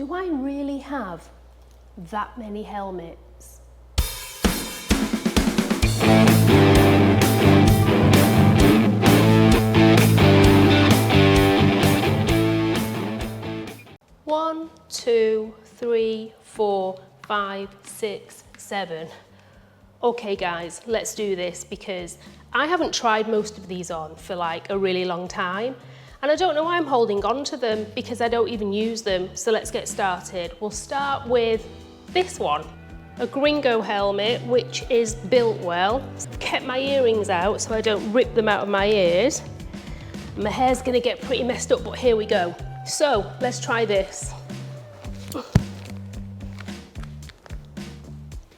Do I really have that many helmets? One, two, three, 4, 5, 6, 7. Okay guys, let's do this because I haven't tried most of these on for like a really long time and I don't know why I'm holding on to them because I don't even use them. So let's get started. We'll start with this one, a Gringo helmet, which is built well. I've kept my earrings out so I don't rip them out of my ears. My hair's gonna get pretty messed up, but here we go. So let's try this.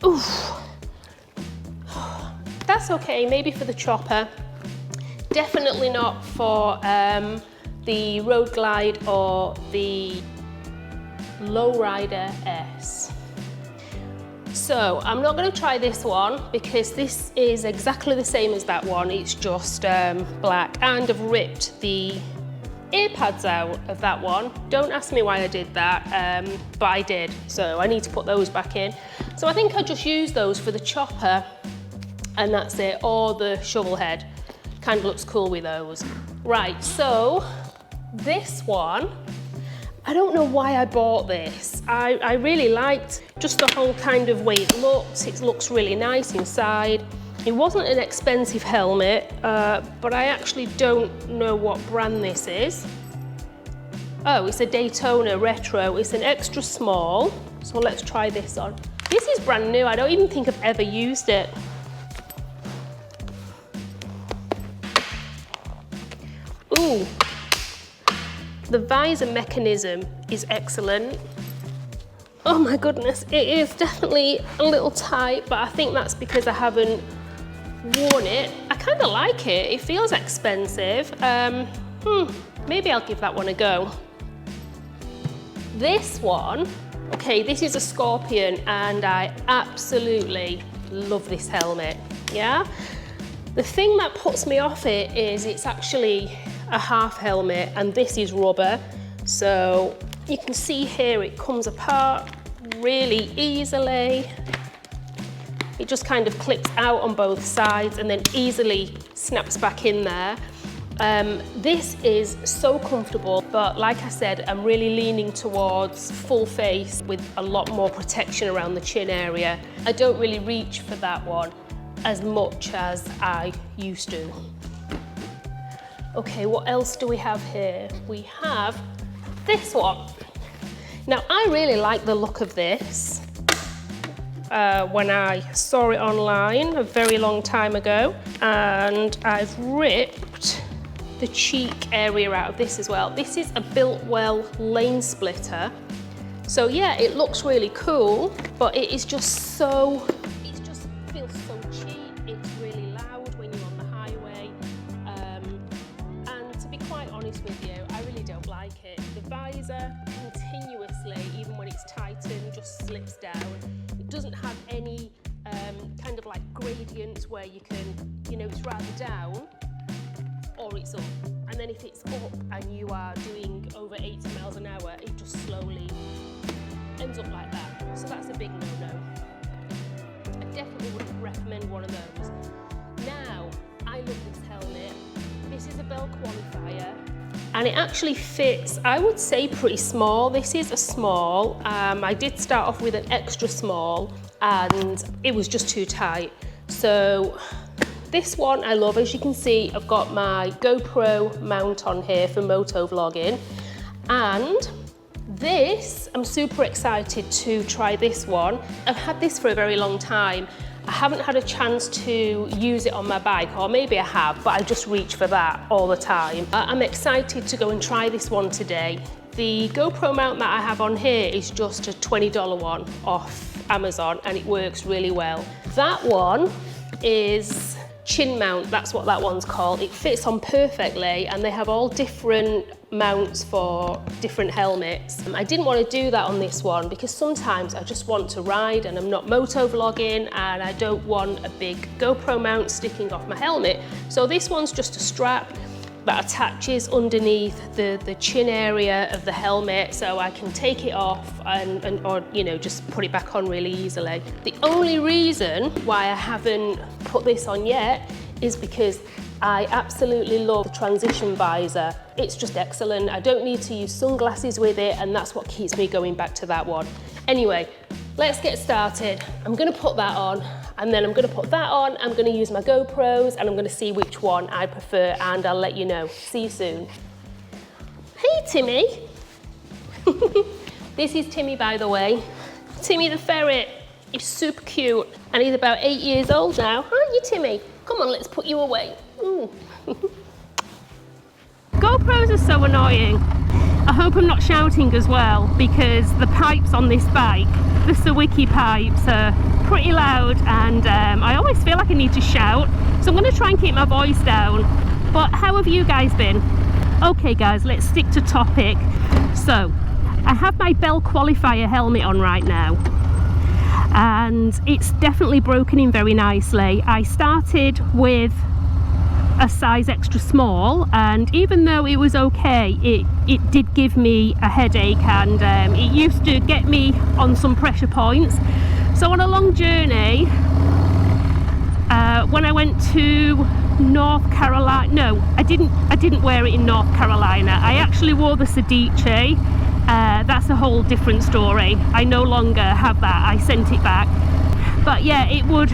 Oof. That's okay, maybe for the chopper. Definitely not for the Road Glide or the Lowrider S. So I'm not going to try this one because this is exactly the same as that one. It's just black, and I've ripped the ear pads out of that one. Don't ask me why I did that, but I did. So I need to put those back in. So I think I just use those for the chopper and that's it, or the shovel head. Kind of looks cool with those. Right, so this one, I don't know why I bought this. I really liked just the whole kind of way it looks. It looks really nice inside. It wasn't an expensive helmet, but I actually don't know what brand this is. Oh, it's a Daytona Retro. It's an extra small, so let's try this on. This is brand new. I don't even think I've ever used it. Ooh, the visor mechanism is excellent. Oh my goodness, it is definitely a little tight, but I think that's because I haven't worn it. I kind of like it. It feels expensive. Maybe I'll give that one a go. This one, okay, this is a Scorpion and I absolutely love this helmet, yeah? The thing that puts me off it is it's actually a half helmet and this is rubber. So you can see here it comes apart really easily. It just kind of clips out on both sides and then easily snaps back in there. This is so comfortable, but like I said, I'm really leaning towards full face with a lot more protection around the chin area. I don't really reach for that one as much as I used to. Okay, what else do we have here? We have this one. Now, I really like the look of this. When I saw it online a very long time ago, and I've ripped the cheek area out of this as well. This is a built well lane splitter. So yeah, it looks really cool, but it is just so, it just feels so cheap. It's really loud when you're on the highway. And to be quite honest with you, I really don't like it. The visor continuously, even when it's tightened, just slips down. It doesn't have any kind of like gradient where you can, you know, it's rather down or it's up. And then if it's up and you are doing over 80 miles an hour, it just slowly ends up like that. So that's a big no-no. I definitely wouldn't recommend one of those. Now, I love this helmet. This is a Bell Qualifier. And it actually fits, I would say, pretty small. This is a small. I did start off with an extra small and it was just too tight. So this one I love. As you can see, I've got my GoPro mount on here for motovlogging. And this, I'm super excited to try this one. I've had this for a very long time. I haven't had a chance to use it on my bike, or maybe I have, but I just reach for that all the time. I'm excited to go and try this one today. The GoPro mount that I have on here is just a $20 one off Amazon and it works really well. That one is chin mount, that's what that one's called. It fits on perfectly and they have all different mounts for different helmets. I didn't want to do that on this one because sometimes I just want to ride and I'm not motovlogging and I don't want a big GoPro mount sticking off my helmet. So this one's just a strap. that attaches underneath the chin area of the helmet, so I can take it off or you know, just put it back on really easily. The only reason why I haven't put this on yet is because I absolutely love the transition visor. It's just excellent. I don't need to use sunglasses with it, and that's what keeps me going back to that one. Anyway, let's get started. I'm gonna put that on, and then I'm gonna put that on, I'm gonna use my GoPros, and I'm gonna see which one I prefer, and I'll let you know. See you soon. Hey, Timmy. This is Timmy, by the way. Timmy the ferret. He's super cute, and he's about 8 years old now. Aren't you, Timmy? Come on, let's put you away. Ooh. GoPros are so annoying. I hope I'm not shouting as well, because the pipes on this bike, the Sawicki pipes, are pretty loud, and I always feel like I need to shout, so I'm going to try and keep my voice down. But how have you guys been? Okay guys, let's stick to topic. So I have my Bell Qualifier helmet on right now, and it's definitely broken in very nicely. I started with a size extra small, and even though it was okay, it did give me a headache, and it used to get me on some pressure points. So on a long journey, when I went to North Carolina, no, I didn't wear it in North Carolina. I actually wore the Sedici. That's a whole different story. I no longer have that. I sent it back. But yeah, it would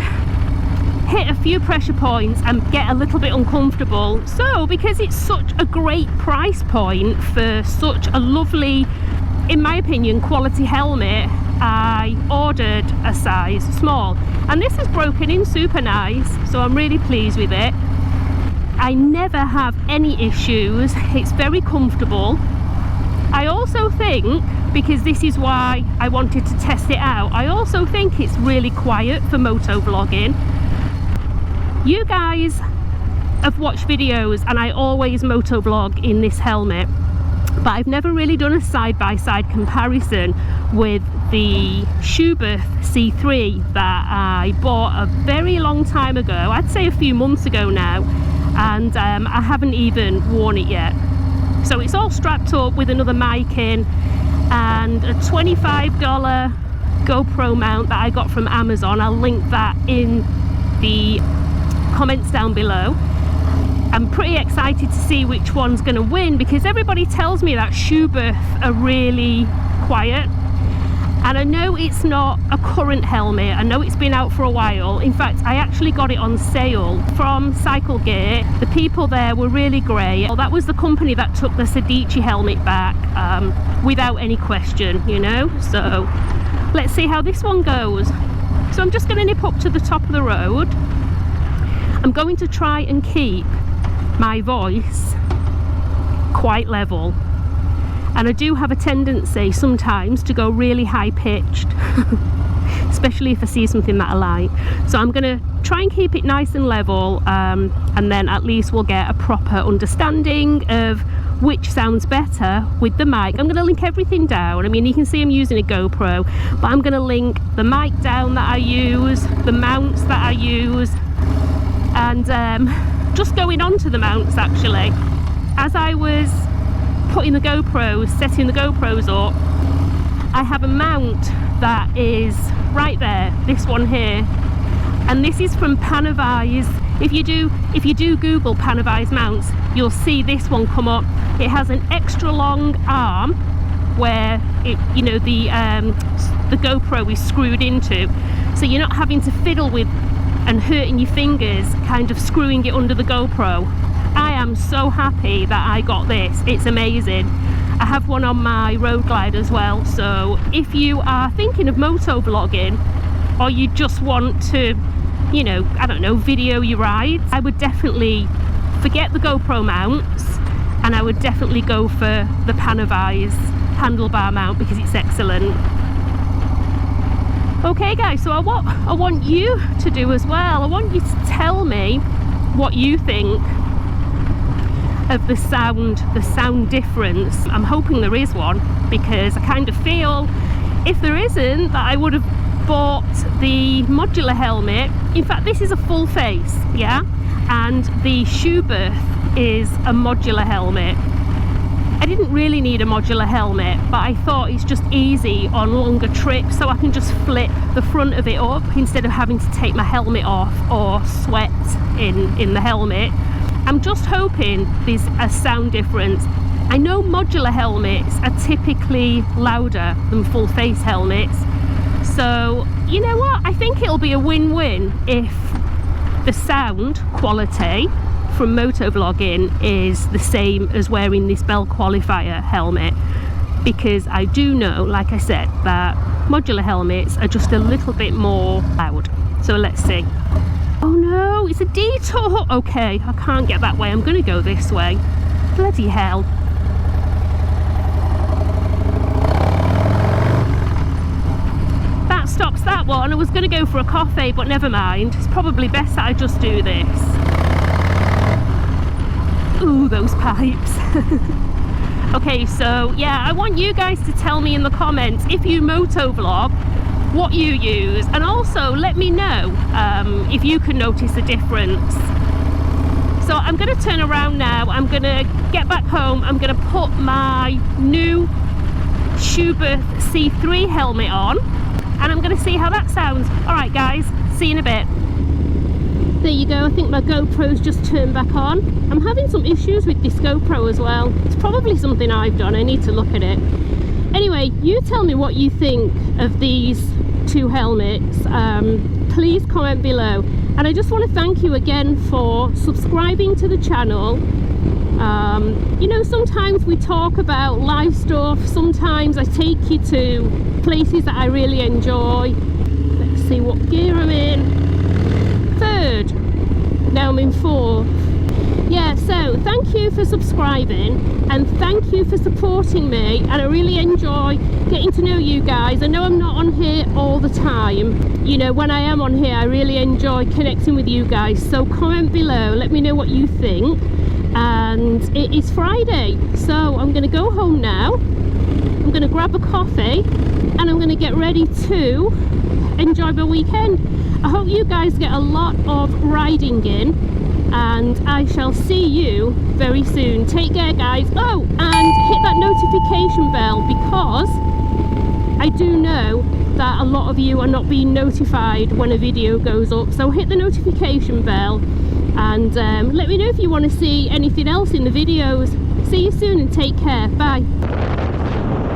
hit a few pressure points and get a little bit uncomfortable. So because it's such a great price point for such a lovely, in my opinion, quality helmet, I ordered a size small, and this is broken in super nice, so I'm really pleased with it. I never have any issues. It's very comfortable. I also think, because this is why I wanted to test it out, I also think it's really quiet for motovlogging. You guys have watched videos, and I always motovlog in this helmet, but I've never really done a side-by-side comparison with the Schubert C3 that I bought a very long time ago, I'd say a few months ago now, and I haven't even worn it yet. So it's all strapped up with another mic in and a $25 GoPro mount that I got from Amazon. I'll link that in the comments down below. I'm pretty excited to see which one's going to win, because everybody tells me that Schubert are really quiet, and I know it's not a current helmet. I know it's been out for a while. In fact, I actually got it on sale from Cycle Gear. The people there were really great. Well, that was the company that took the Sedici helmet back without any question, you know. So let's see how this one goes. So I'm just going to nip up to the top of the road. I'm going to try and keep my voice quite level, and I do have a tendency sometimes to go really high pitched, especially if I see something that I like. So I'm going to try and keep it nice and level, and then at least we'll get a proper understanding of which sounds better with the mic. I'm going to link everything down. I mean, you can see I'm using a GoPro, but I'm going to link the mic down that I use, the mounts that I use, and just going on to the mounts, actually, as I was putting the GoPros, setting the GoPros up, I have a mount that is right there, this one here, and this is from Panavise. If you do Google Panavise mounts, you'll see this one come up. It has an extra long arm where it, you know, the GoPro is screwed into, so you're not having to fiddle with and hurting your fingers kind of screwing it under the GoPro. I am so happy that I got this. It's amazing. I have one on my road glide as well, so if you are thinking of motovlogging, or you just want to, you know, I don't know, video your rides, I would definitely forget the GoPro mounts, and I would definitely go for the Panavise handlebar mount, because it's excellent. Okay guys, so I want you to do as well. I want you to tell me what you think of the sound difference. I'm hoping there is one, because I kind of feel if there isn't, that I would have bought the modular helmet. In fact, this is a full face, yeah, and the Schubert is a modular helmet. I didn't really need a modular helmet, but I thought it's just easy on longer trips, so I can just flip the front of it up instead of having to take my helmet off or sweat in the helmet. I'm just hoping there's a sound difference. I know modular helmets are typically louder than full face helmets, so you know what, I think it'll be a win-win if the sound quality from motovlogging is the same as wearing this Bell Qualifier helmet, because I do know, like I said, that modular helmets are just a little bit more loud. So let's see. Oh no, it's a detour. Okay, I can't get that way, I'm gonna go this way. Bloody hell. That stops that one. I was gonna go for a coffee, but never mind, it's probably best that I just do this. Ooh, those pipes. Okay, so yeah, I want you guys to tell me in the comments if you motovlog, what you use, and also let me know if you can notice a difference. So I'm going to turn around now, I'm going to get back home, I'm going to put my new Schubert C3 helmet on, and I'm going to see how that sounds. Alright guys, see you in a bit. There you go, I think my GoPro's just turned back on. I'm having some issues with this GoPro as well. It's probably something I've done, I need to look at it. Anyway, you tell me what you think of these two helmets. Please comment below. And I just want to thank you again for subscribing to the channel. You know, sometimes we talk about live stuff, sometimes I take you to places that I really enjoy. Let's see what gear I'm in. Third, now I'm in fourth. Yeah, so thank you for subscribing and thank you for supporting me, and I really enjoy getting to know you guys. I know I'm not on here all the time, you know, when I am on here I really enjoy connecting with you guys, so comment below, let me know what you think. And it is Friday, so I'm going to go home now, I'm going to grab a coffee and I'm going to get ready to enjoy my weekend. I hope you guys get a lot of riding in, and I shall see you very soon. Take care guys. Oh, and hit that notification bell, because I do know that a lot of you are not being notified when a video goes up, so hit the notification bell and let me know if you want to see anything else in the videos. See you soon and take care. Bye.